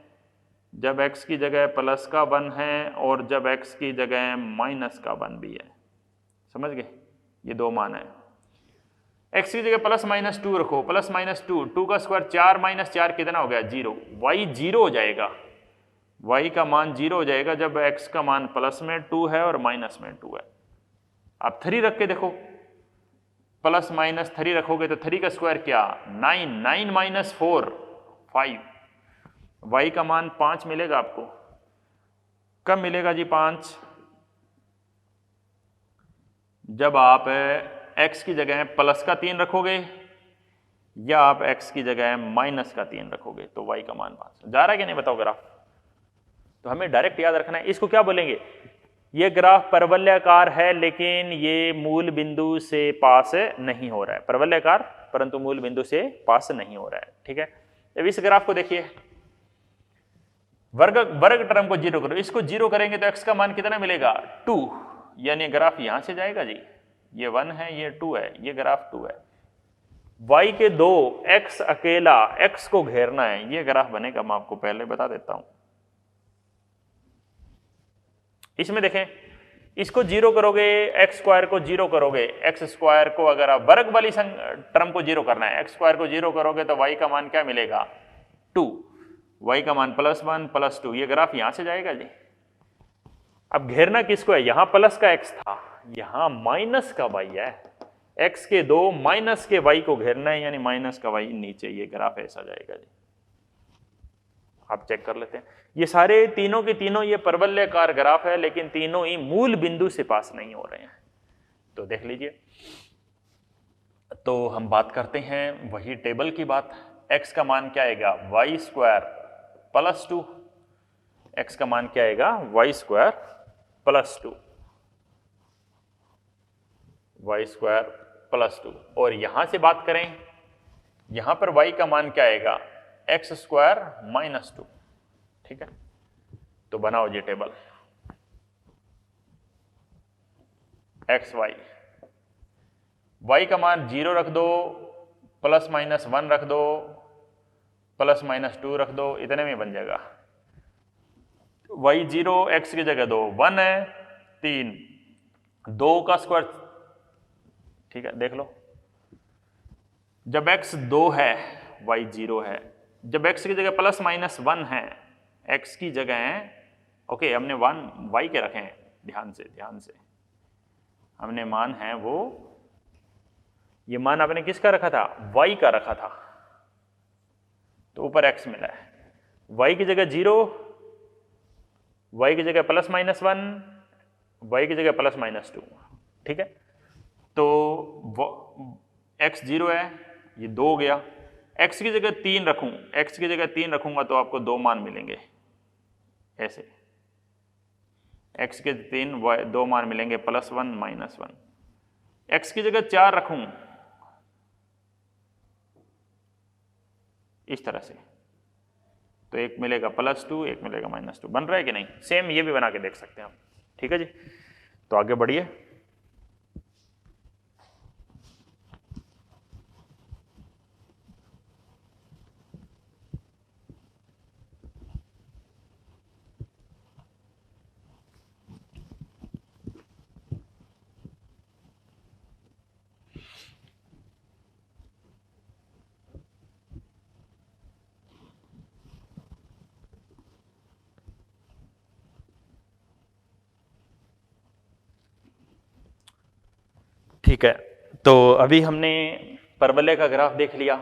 A: जब x की जगह +1 है, और जब x की जगह -1 भी है। समझ गए? ये दो मान है। x की जगह +-2 रखो, +-2, 2 का स्क्वायर 4 -4 कितना हो गया? 0, y 0 हो जाएगा, y का मान 0 हो जाएगा जब x का मान प्लस में 2 है और माइनस में 2 है। आप 3 रख के देखो, प्लस माइनस 3 रखोगे तो 3 का स्क्वायर क्या 9, 9 माइनस 4 5, y का मान 5 मिलेगा आपको। कब मिलेगा जी 5? जब आप x की जगह प्लस का 3 रखोगे या आप x की जगह माइनस का 3 रखोगे तो y का मान 5 जा रहा है कि नहीं बताओ ग्राफ। तो हमें डायरेक्ट याद रखना है, इसको क्या बोलेंगे, ये ग्राफ परवलयाकार है लेकिन ये मूल बिंदु से पास नहीं हो रहा है, परवलयाकार परंतु मूल बिंदु से पास नहीं हो रहा है। ठीक है, अब इस ग्राफ को देखिए, वर्ग टर्म को 0 करो, इसको 0 करेंगे तो x का मान कितना मिलेगा 2, यानी ग्राफ यहां से जाएगा जी, ये 1 है ये 2 है, ये ग्राफ 2 है। y के 2 x अकेला x को घेरना है, ये ग्राफ बनेगा, मैं आपको पहले बता देता हूं। इसमें देखें, इसको 0 करोगे, एक्स स्क्वायर को 0 करोगे, एक्स स्क्वायर को अगर आप वर्ग वाली टर्म को 0 करना है, एक्स स्क्वायर को 0 करोगे तो y का मान क्या मिलेगा 2, y का मान +1 +2, ये ग्राफ यहां से जाएगा जी। अब घेरना किसको है, यहां प्लस का x था, यहां माइनस का y है, x के 2 माइनस के y को घेरना है, यानी माइनस का y नीचे, ये ग्राफ ऐसा जाएगा जी। आप चेक कर लेते हैं, ये सारे तीनों के तीनों ये परवलयाकार ग्राफ है लेकिन तीनों ही मूल बिंदु से पास नहीं हो रहे हैं। तो देख लीजिए, तो हम बात करते हैं वही टेबल की बात। x का मान क्या आएगा y स्क्वायर +2, x का मान क्या आएगा y स्क्वायर +2, y स्क्वायर +2। और यहां से बात करें, यहां पर y का मान क्या आएगा x स्क्वायर -2। ठीक है, तो बनाओ ये टेबल, x y का मान 0 रख दो, ±1 रख दो, ±2 रख दो, इतने में बन जाएगा। y 0 x की जगह 2 1 है 3, 2 का स्क्वायर। ठीक है, देख लो, जब x 2 है y 0 है, जब x की जगह ±1 है, x की जगह है, ओके हमने 1 y के रखे हैं, ध्यान से हमने मान है वो, ये मान आपने किसका रखा था y का रखा था, तो ऊपर x मिला है, y की जगह 0, y की जगह +-1, y की जगह +-2। ठीक है, तो x 0 है, ये 2 हो गया, x की जगह 3 रखूं, x की जगह 3 रखूंगा तो आपको 2 मान मिलेंगे, ऐसे x के 2 मान मिलेंगे, +1 -1। x की जगह 4 रखूं इस तरह से, तो एक मिलेगा +2, एक मिलेगा -2। बन रहा है कि नहीं, सेम ये भी बना के देख सकते हैं आप। ठीक है जी, तो आगे बढ़िए। ठीक है, तो अभी हमने परवलय का ग्राफ देख लिया,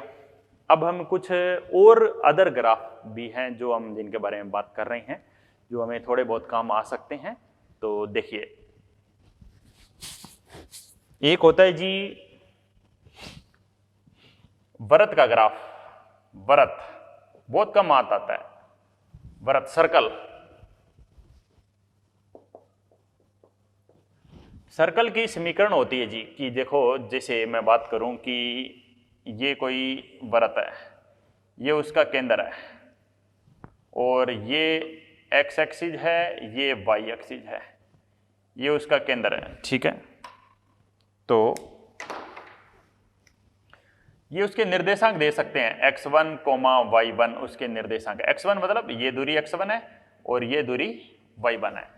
A: अब हम कुछ और अदर ग्राफ भी हैं जो हम जिनके बारे में बात कर रहे हैं, जो हमें थोड़े बहुत काम आ सकते हैं। तो देखिए, एक होता है जी वृत्त का ग्राफ, वृत्त बहुत कम आता है, वृत्त सर्कल की समीकरण होती है जी, कि देखो जैसे मैं बात करूं कि ये कोई वृत्त है, ये उसका केंद्र है, और ये x एक्सिस है, ये y एक्सिस है, ये उसका केंद्र है। ठीक है, तो ये उसके निर्देशांक दे सकते हैं, x1, y1 उसके निर्देशांक। x1 मतलब ये दूरी x1 है और ये दूरी y1 है।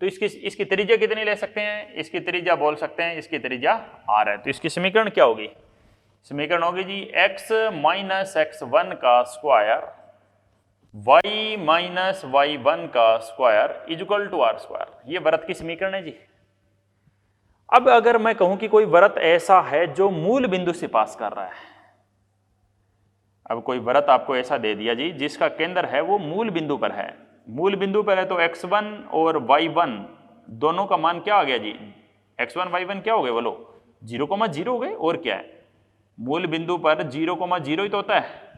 A: तो इसकी त्रिज्या कितनी ले सकते हैं, इसकी त्रिज्या बोल सकते हैं, इसकी त्रिज्या r है। तो इसकी समीकरण क्या होगी, समीकरण होगी जी x - x1 का स्क्वायर y माइनस y1 का square equal to R square. ये वृत्त की समीकरण है जी। अब अगर मैं कहूं कि कोई वृत्त ऐसा है जो मूल बिंदु से पास कर रहा है, अब कोई वृत्त आपको ऐसा दे दिया जी जिसका केंद्र है वो मूल बिंदु पर है। मूल बिंदु पर है तो x1 और y1 दोनों का मान क्या आ गया जी? x1 y1 क्या हो गए बोलो? 0,0 हो गए। और क्या है? मूल बिंदु पर 0,0 ही तो होता है।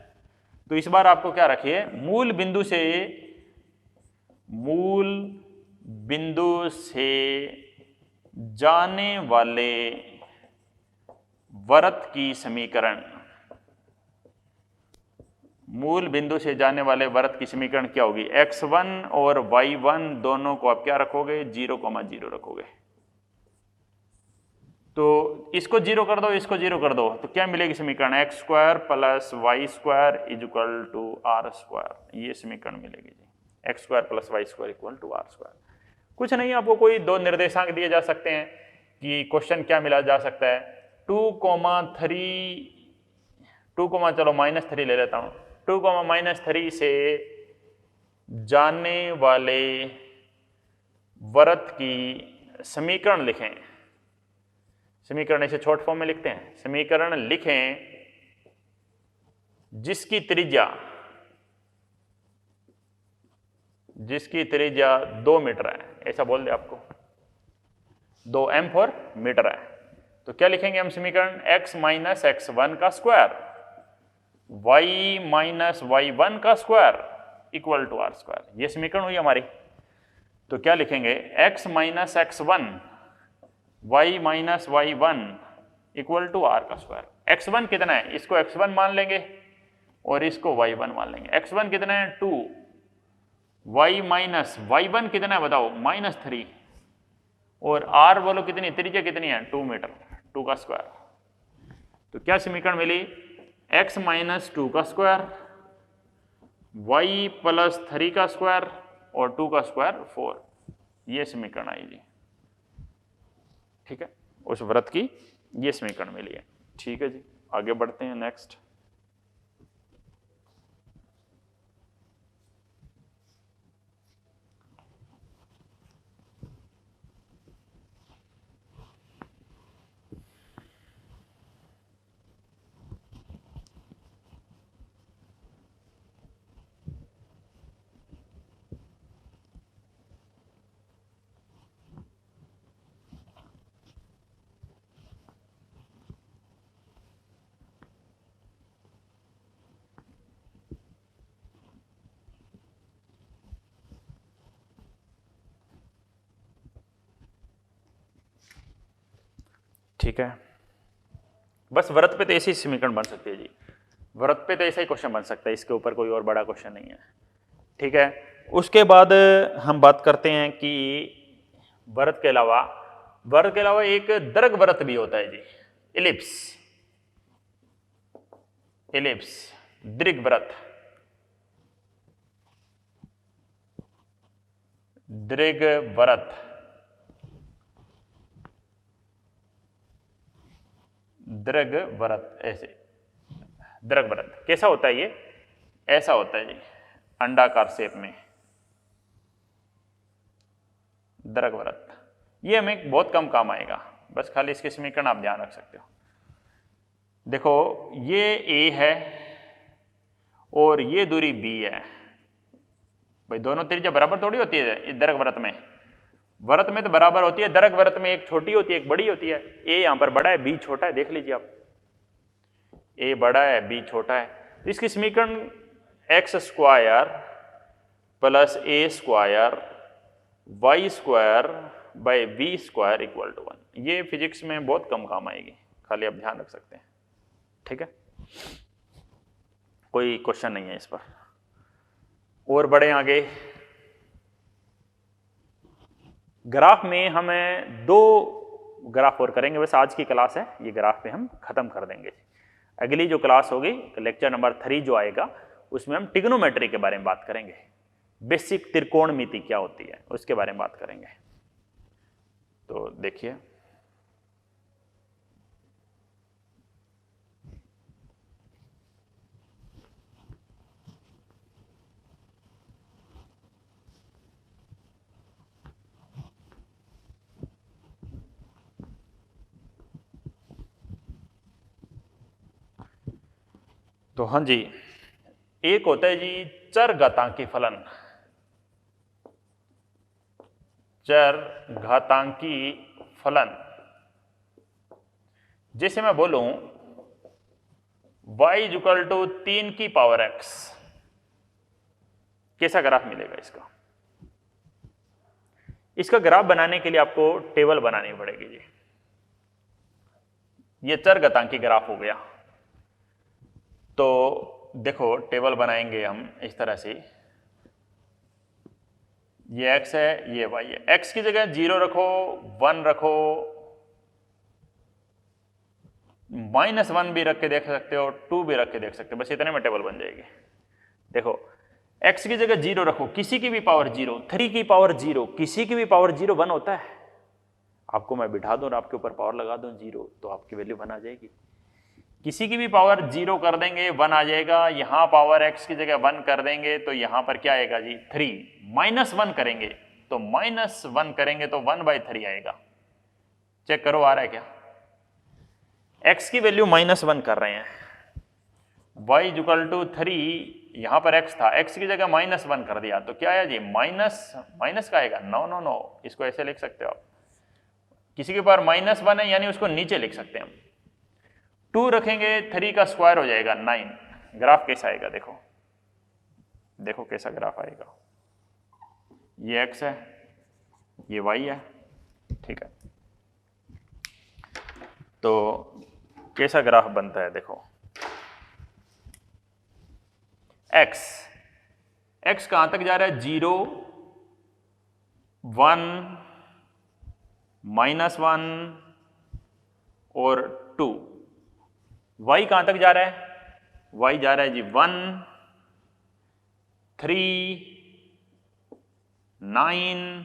A: तो इस बार आपको क्या रखिए, मूल बिंदु से जाने वाले वृत्त की समीकरण, मूल बिंदु से जाने वाले वृत्त की समीकरण क्या होगी? x1 और y1 दोनों को आप क्या रखोगे? 0,0 रखोगे। तो इसको 0 कर दो, इसको 0 कर दो, तो क्या मिलेगी समीकरण? x square plus Y square equal to R square. ये समीकरण मिलेगी जी, x square plus Y square equal to R square. कुछ नहीं, आपको कोई दो निर्देशांक दिए जा सकते हैं कि क्वेश्चन क्या मिला जा सकता है, 2,3 चलो -3 ले लेता हूं, 2,-3 से जाने वाले वृत्त की समीकरण लिखें। समीकरण इसे शॉर्ट फॉर्म में लिखते हैं। समीकरण लिखें जिसकी त्रिज्या 2 मीटर है, ऐसा बोल दे आपको, 2m फॉर मीटर है। तो क्या लिखेंगे हम समीकरण? x माइनस x1 का स्क्वायर y माइनस y1 का square equal to R square. ये समीकरण हुई हमारी। तो क्या लिखेंगे? x minus x1 y minus y1 equal to R का स्क्वायर। x1 कितना है? इसको x1 मान लेंगे और इसको y1 मान लेंगे। x1 कितना है? 2, y माइनस y1 कितना है बताओ? -3, और r बोलो कितनी, त्रिज्या कितनी है? 2 मीटर, 2 का स्क्वायर। तो क्या समीकरण मिली? x माइनस 2 का स्क्वायर, y प्लस 3 का स्क्वायर और 2 का स्क्वायर 4। ये समीकरण आई जी। ठीक है, उस वृत्त की ये समीकरण मिली है। ठीक है जी, आगे बढ़ते हैं नेक्स्ट। ठीक है, बस वृत्त पे तो ऐसी समीकरण बन सकती है जी। वृत्त पे तो ऐसा ही क्वेश्चन बन सकता है, इसके ऊपर कोई और बड़ा क्वेश्चन नहीं है। ठीक है, उसके बाद हम बात करते हैं कि वृत्त के अलावा एक दीर्घवृत्त भी होता है जी, इलिप्स, दीर्घवृत्त। दीर्घवृत्त ऐसे, दीर्घवृत्त कैसा होता है? ये ऐसा होता है जी, अंडाकार शेप में दीर्घवृत्त। ये हमें बहुत कम काम आएगा, बस खाली इसके समीकरण आप ध्यान रख सकते हो। देखो ये a है और ये दूरी b है। भाई दोनों त्रिज्या बराबर थोड़ी होती है इस दीर्घवृत्त में। वृत्त में तो बराबर होती है, दीर्घवृत्त में एक छोटी होती है एक बड़ी होती है। a यहां पर बड़ा है, b छोटा है, देख लीजिए आप, a बड़ा है b छोटा है। तो इसकी समीकरण x square plus a square Y square by B square equal to 1। ये फिजिक्स में बहुत कम काम आएगी, खाली आप ध्यान रख सकते हैं। ठीक है, कोई क्वेश्चन नहीं है इस पर। और बढ़े आगे, ग्राफ में हमें 2 ग्राफ और करेंगे, बस आज की क्लास है ये ग्राफ पे हम खत्म कर देंगे। अगली जो क्लास होगी लेक्चर नंबर 3 जो आएगा उसमें हम ट्रिग्नोमेट्री के बारे में बात करेंगे, बेसिक त्रिकोणमिति क्या होती है उसके बारे में बात करेंगे। तो देखिए, तो हाँ जी, एक होता है जी चर घातांकी फलन। चर घातांकी फलन, जैसे मैं बोलूं y इक्वल टू 3 की पावर x, कैसा ग्राफ मिलेगा इसका? इसका ग्राफ बनाने के लिए आपको टेबल बनानी पड़ेगी जी। ये चर घातांकी ग्राफ हो गया। तो देखो टेबल बनाएंगे हम इस तरह से, ये x है, ये y है। x की जगह 0 रखो, 1 रखो, -1 भी रख के देख सकते हो, 2 भी रख के देख सकते हो, बस इतने में टेबल बन जाएगी। देखो x की जगह 0 रखो, किसी की भी पावर 0, 3 की पावर 0, किसी की भी पावर 0 1 होता है। आपको मैं बिठा दूं और आपके ऊपर पावर लगा दूं 0, तो आपकी वैल्यू 1 आ जाएगी। किसी की भी पावर 0 कर देंगे 1 आ जाएगा। यहां पावर x की जगह 1 कर देंगे तो यहां पर क्या आएगा जी 3। -1 करेंगे तो -1 करेंगे तो 1/3 आएगा। चेक करो आ रहा है क्या? x की वैल्यू -1 कर रहे हैं, y इक्वल टू 3, यहां पर x था, x की जगह -1 कर दिया तो क्या आया जी माइनस का आएगा। नो, इसको ऐसे लिख सकते हो आप, किसी के पावर -1 है यानी उसको नीचे लिख सकते हैं हम। 2 रखेंगे 3 का स्क्वायर हो जाएगा 9। ग्राफ कैसा आएगा देखो, देखो कैसा ग्राफ आएगा। ये x है, ये y है, ठीक है। तो कैसा ग्राफ बनता है देखो, x कहां तक जा रहा है 0, 1, -1 और 2। y कहां तक जा रहा है? y जा रहा है जी 1, 3, 9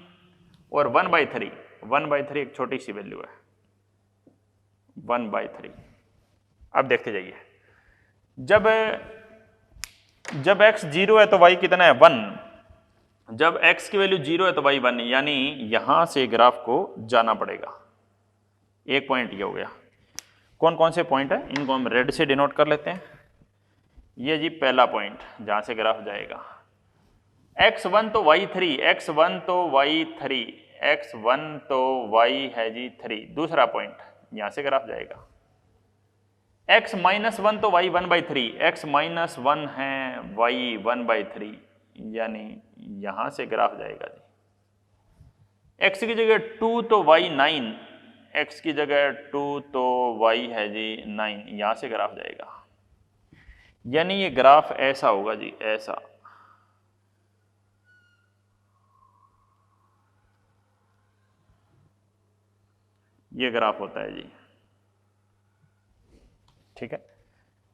A: और 1/3। 1/3 एक छोटी सी वैल्यू है, 1/3। अब देखते जाइए, जब x 0 है तो y कितना है 1। जब x की वैल्यू 0 है तो y 1, यानी यहां से ग्राफ को जाना पड़ेगा। एक पॉइंट ये हो गया। कौन कौन से पॉइंट है इनको हम रेड से डिनोट कर लेते हैं। ये जी पहला पॉइंट जहां से ग्राफ जाएगा, x1 तो y3, x1 तो y3, x1 तो y है जी 3। दूसरा पॉइंट यहां से ग्राफ जाएगा, x -1 तो y 1/3, x -1 है y 1/3, यानी यहां से ग्राफ जाएगा जी। x की जगह 2 तो y 9, x की जगह 2 तो y है जी 9, यहां से ग्राफ जाएगा। यानी ये ग्राफ ऐसा होगा जी, ऐसा। ये ग्राफ होता है जी, ठीक है,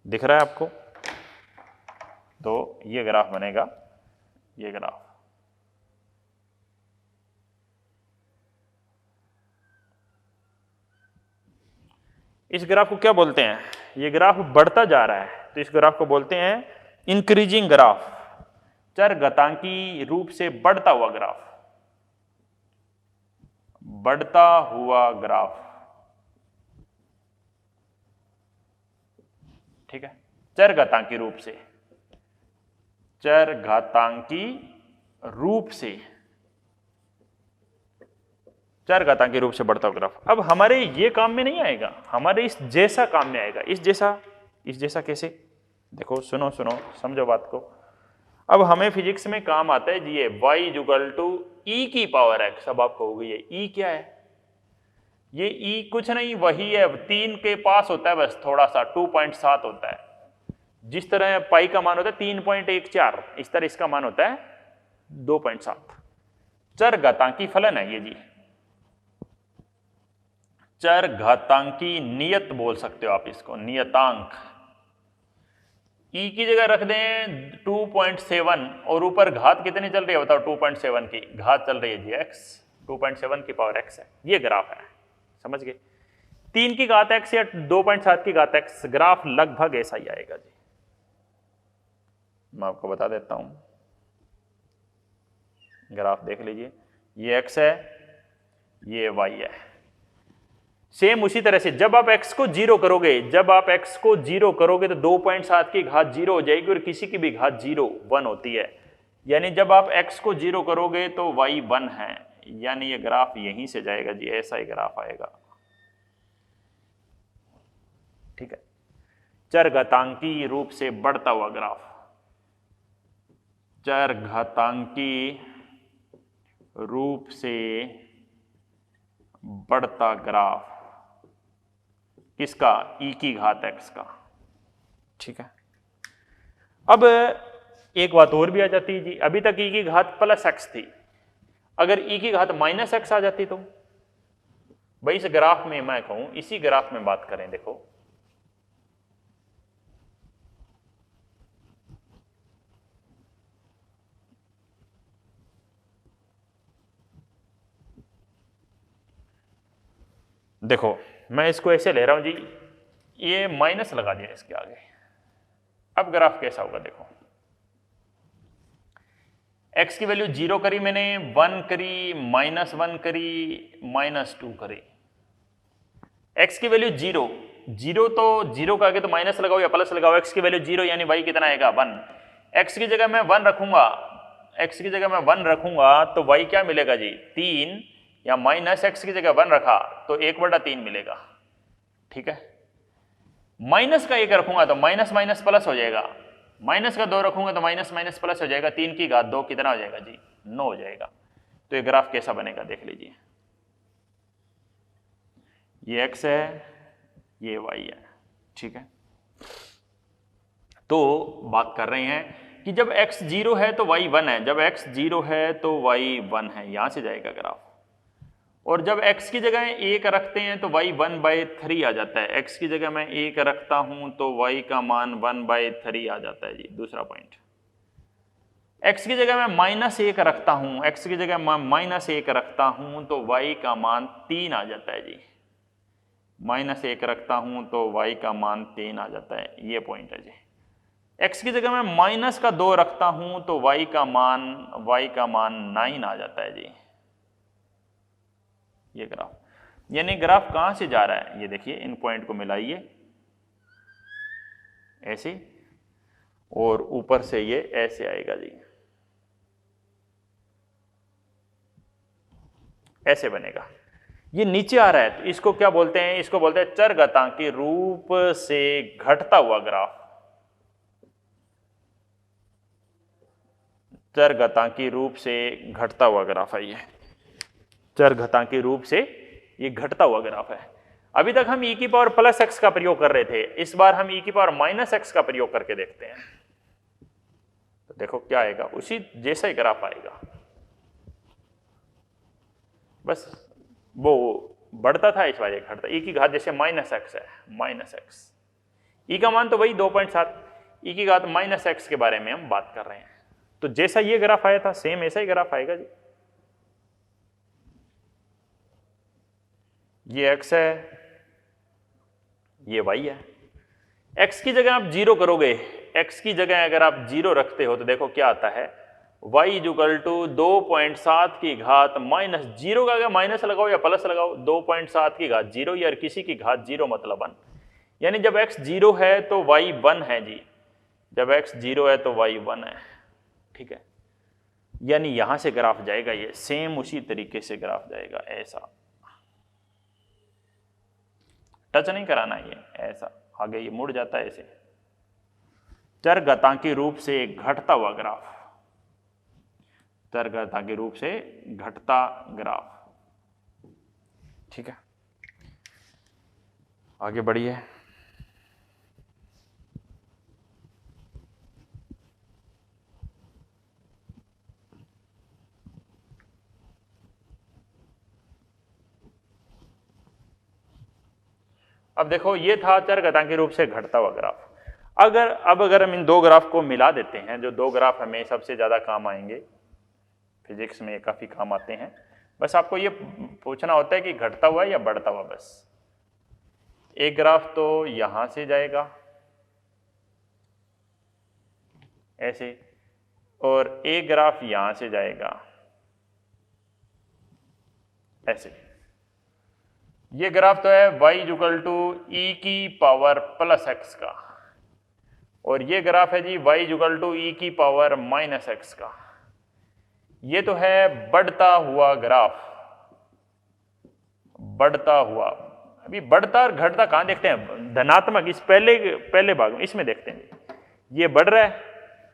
A: दिख रहा है आपको? तो ये ग्राफ बनेगा, ये ग्राफ। इस ग्राफ को क्या बोलते हैं? ये ग्राफ बढ़ता जा रहा है तो इस ग्राफ को बोलते हैं इंक्रीजिंग ग्राफ, चर घातांकी रूप से बढ़ता हुआ ग्राफ, बढ़ता हुआ ग्राफ, ठीक है। चर घातांकी रूप से, चर घातांकी रूप से, चर घातांकी रूप से बढ़ता हुआ ग्राफ। अब हमारे ये काम में नहीं आएगा, हमारे इस जैसा काम में आएगा। इस जैसा कैसे? देखो सुनो समझो बात को। अब हमें फिजिक्स में काम आता है जी, ये y इक्वल टू e की पावर x। अब आप कहोगे ये e क्या है? ये e कुछ नहीं, वही है 3 के पास होता है, बस थोड़ा सा 2.7 होता है। जिस तरह पाई का मान होता है 3.14, इस तरह इसका मान होता है 2.7। चर घातांकी फलन है ये जी, चर घातांकी नियत बोल सकते हो आप इसको, नियतांक। e की जगह रख दें 2.7 और ऊपर घात कितनी चल रही है बताओ? 2.7 की घात चल रही है जी x, 2.7 की पावर x है। ये ग्राफ है, समझ गए? 3 की घात x या 2.7 की घात x, ग्राफ लगभग ऐसा ही आएगा जी। मैं आपको बता देता हूं, ग्राफ देख लीजिए, ये x है, ये y है। सेम उसी तरह से जब आप x को 0 करोगे, जब आप x को 0 करोगे तो 2.7 की घात 0 हो जाएगी और किसी की भी घात 0 1 होती है। यानी जब आप x को 0 करोगे तो y 1 है, यानी ये ग्राफ यहीं से जाएगा जी, ऐसा ही ग्राफ आएगा। ठीक है, चरघातांकी रूप से बढ़ता हुआ ग्राफ, चरघातांकी रूप से बढ़ता ग्राफ किसका, e की घात x का। ठीक है, अब एक बात और भी आ जाती है जी, अभी तक e की घात प्लस x थी, अगर e की घात माइनस x आ जाती तो भाई इस ग्राफ में मैं कहूं, इसी ग्राफ में बात करें, देखो देखो मैं इसको ऐसे ले रहा हूं जी, ये माइनस लगा दिया इसके आगे, अब ग्राफ कैसा होगा देखो, x की वैल्यू 0 करी मैंने, 1 करी, -1 करी, -2 करी, x की वैल्यू 0, 0 तो 0 का आगे तो माइनस लगाओ या प्लस लगाओ, x की वैल्यू 0 यानी y कितना आएगा 1, x की जगह मैं 1 रखूंगा, x की जगह मैं 1 रखूंगा तो y क्या मिलेगा जी 3, या माइनस x की जगह 1 रखा तो 1/3 मिलेगा। ठीक है, माइनस का 1 रखूंगा तो माइनस माइनस प्लस हो जाएगा, माइनस का 2 रखूंगा तो माइनस माइनस प्लस हो जाएगा, 3 की घात 2 कितना हो जाएगा जी 9 हो जाएगा। तो ये ग्राफ कैसा बनेगा देख लीजिए, ये x है, ये y है। ठीक है, तो बात कर रहे हैं कि जब x 0 है तो y 1 है, जब x 0 है तो y 1 है, यहां से जाएगा ग्राफ, और जब x की जगह 1 रखते हैं तो y 1/3 आ जाता है, x की जगह मैं 1 रखता हूं तो y का मान 1/3 आ जाता है जी। दूसरा पॉइंट, x की जगह मैं -1 रखता हूं, x की जगह मैं -1 रखता हूं तो y का मान 3 आ जाता है जी, -1 रखता हूं तो y का मान 3 आ जाता है, ये पॉइंट है जी। x की जगह मैं माइनस का 2 रखता हूं तो y का मान 9 आ जाता है जी, ये ग्राफ। यानी ग्राफ कहां से जा रहा है, ये देखिए, इन पॉइंट को मिलाइए ऐसे, और ऊपर से ये ऐसे आएगा जी, ऐसे बनेगा। ये नीचे आ रहा है तो इसको क्या बोलते हैं, इसको बोलते हैं चरघातांकी रूप से घटता हुआ ग्राफ, चरघातांकी रूप से घटता हुआ ग्राफ है ये, चरघातांकी रूप से ये घटता हुआ ग्राफ है। अभी तक हम e की पावर प्लस x का प्रयोग कर रहे थे, इस बार हम e की पावर माइनस x का प्रयोग करके देखते हैं, तो देखो क्या आएगा, उसी जैसा ही ग्राफ आएगा, बस वो बढ़ता था इस बार ये घटता, e की घात जैसे -x है, -x, e का मान तो वही 2.7, e की घात -x के बारे में हम बात कर रहे हैं, तो जैसा ये ग्राफ आया था सेम ऐसा ही ग्राफ आएगा जी। ये x है, ये y है, x की जगह आप 0 करोगे, x की जगह अगर आप 0 रखते हो तो देखो क्या आता है, y = 2.7 की घात -0 का अगर माइनस लगाओ या प्लस लगाओ, 2.7 की घात 0 या किसी की घात 0 मतलब 1, यानी जब x 0 है तो y 1 है जी, जब x 0 है तो y 1 है। ठीक है, यानी यहां से ग्राफ जाएगा, ये सेम उसी तरीके से ग्राफ जाएगा, ऐसा टच नहीं कराना, ये ऐसा आगे ये मुड़ जाता है ऐसे, चरघातांकी रूप से घटता हुआ ग्राफ, चरघातांकी रूप से घटता ग्राफ। ठीक है, आगे बढ़िए। अब देखो ये था चरघातांकी रूप से घटता हुआ ग्राफ। अगर हम इन दो ग्राफ को मिला देते हैं, जो दो ग्राफ हमें सबसे ज्यादा काम आएंगे, फिजिक्स में काफी काम आते हैं, बस आपको ये पूछना होता है कि घटता हुआ या बढ़ता हुआ। बस एक ग्राफ तो यहां से जाएगा ऐसे, और एक ग्राफ यहां से जाएगा ऐसे। ये ग्राफ तो है y इक्वल टू ई की पावर प्लस एक्स का, और ये ग्राफ है जी y इक्वल टू ई की पावर माइनस एक्स का। ये तो है बढ़ता हुआ ग्राफ, बढ़ता हुआ। अभी बढ़ता और घटता कहां देखते हैं? धनात्मक इस पहले भाग में इसमें देखते हैं। ये बढ़ रहा है,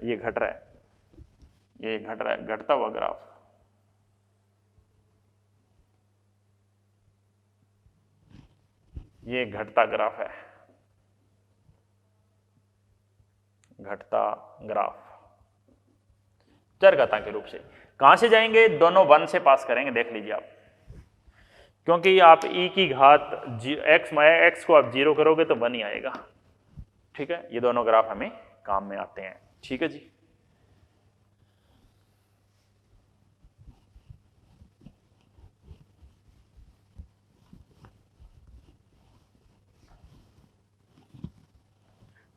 A: ये घट रहा है, ये घट रहा है, घटता हुआ ग्राफ। ये घटता ग्राफ है, घटता ग्राफ चरघातांकी रूप से। कहां से जाएंगे? दोनों 1 से पास करेंगे, देख लीजिए आप, क्योंकि आप e की घात x को आप 0 करोगे तो 1 ही आएगा। ठीक है, ये दोनों ग्राफ हमें काम में आते हैं। ठीक है जी।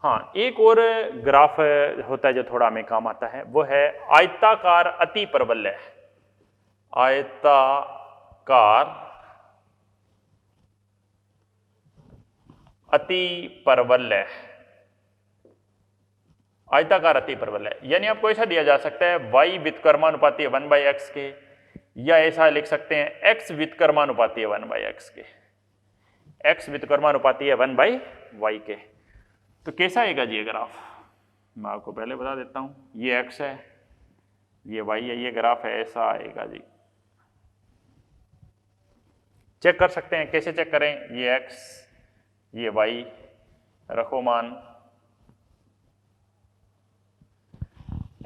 A: हाँ, एक और ग्राफ होता है जो थोड़ा हमें काम आता है, वो है आयताकार अति परवलय। आयताकार अति परवलय, आयताकार अति परवलय, यानी आपको ऐसा दिया जा सकता है y व्युत्क्रमानुपाती है 1/x के, या ऐसा लिख सकते हैं x व्युत्क्रमानुपाती है 1/x के, x व्युत्क्रमानुपाती है 1/y के। तो कैसा आएगा जी ये ग्राफ? मैं आपको पहले बता देता हूं, ये x है, ये y है, ये ग्राफ है, ऐसा आएगा जी। चेक कर सकते हैं, कैसे चेक करें? ये x, ये y, रखो मान।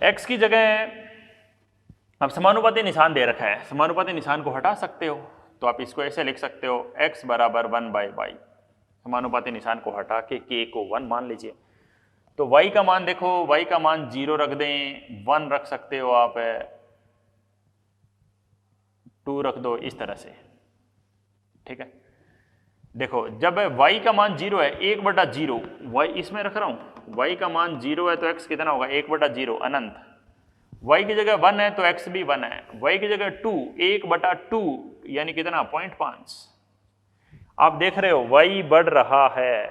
A: x की जगह अब समानुपाती निशान दे रखा है, समानुपाती निशान को हटा सकते हो, तो आप इसको ऐसे लिख सकते हो x बराबर 1/y। समानुपाती निशान को हटा के k को 1 मान लीजिए। तो y का मान देखो, y का मान 0 रख दें, 1 रख सकते हो आप, 2 रख दो, इस तरह से। ठीक है, देखो जब y का मान 0 है, 1/0, y इसमें रख रहा हूं, y का मान 0 है तो x कितना होगा? 1/0 अनंत। y की जगह 1 है तो x भी 1 है, y की जगह 2, 1/2 यानी कितना? 0.5। आप देख रहे हो y बढ़ रहा है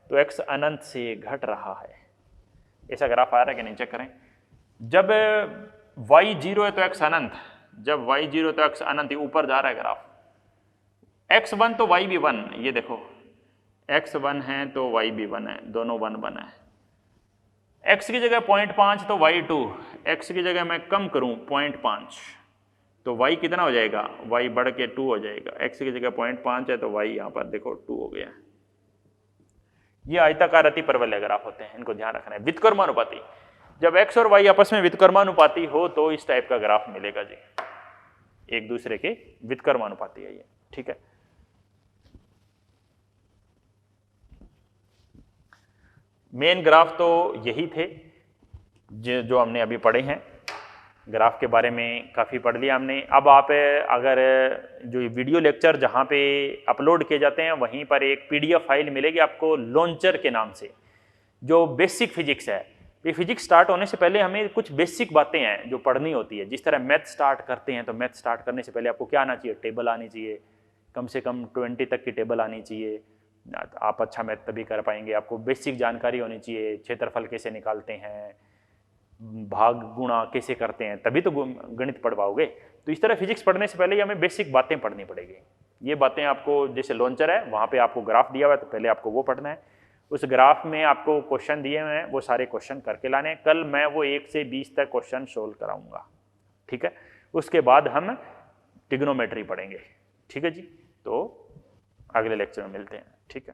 A: तो x अनंत से घट रहा है। ऐसा ग्राफ आ रहा है कि नहीं? चेक करें। जब y 0 है तो x अनंत, जब y 0 तो x अनंत, ऊपर जा रहा है ग्राफ। x 1 तो y भी 1, ये देखो x 1 है तो y भी 1 है, दोनों 1 1 है। x की जगह 0.5 तो y 2, x की जगह मैं कम करूं 0.5 तो y कितना हो जाएगा? y बढ़ के 2 हो जाएगा। x की जगह 0.5 है तो y यहां पर देखो 2 हो गया। ये आयताकार अति परवलय ग्राफ होते हैं, इनको ध्यान रखना है। व्युत्क्रमानुपाती, जब x और y आपस में व्युत्क्रमानुपाती हो तो इस टाइप का ग्राफ मिलेगा जी, एक दूसरे के व्युत्क्रमानुपाती है ये। ठीक है, मेन ग्राफ तो यही थे जो हमने अभी पढ़े हैं। ग्राफ के बारे में काफ़ी पढ़ लिया हमने। अब आप अगर जो वीडियो लेक्चर जहाँ पे अपलोड किए जाते हैं वहीं पर एक PDF फाइल मिलेगी आपको लॉन्चर के नाम से, जो बेसिक फिजिक्स है। ये फिजिक्स स्टार्ट होने से पहले हमें कुछ बेसिक बातें हैं जो पढ़नी होती है। जिस तरह मैथ स्टार्ट करते हैं तो मैथ स्टार्ट करने से पहले आपको क्या आना चाहिए? टेबल आनी चाहिए, कम से कम 20 तक की टेबल आनी चाहिए, आप अच्छा मैथ तभी कर पाएंगे। आपको बेसिक जानकारी होनी चाहिए, क्षेत्रफल कैसे निकालते हैं, भाग गुणा कैसे करते हैं, तभी तो गणित पढ़ पाओगे। तो इस तरह फिजिक्स पढ़ने से पहले हमें बेसिक बातें पढ़नी पड़ेगी। ये बातें आपको, जैसे लॉन्चर है वहाँ पे आपको ग्राफ दिया हुआ है तो पहले आपको वो पढ़ना है। उस ग्राफ में आपको क्वेश्चन दिए हुए हैं, वो सारे क्वेश्चन करके लाने हैं। कल मैं वो 1 से 20 तक क्वेश्चन सोल्व कराऊंगा। ठीक है, उसके बाद हम ट्रिग्नोमेट्री पढ़ेंगे। ठीक है जी, तो अगले लेक्चर में मिलते हैं। ठीक है।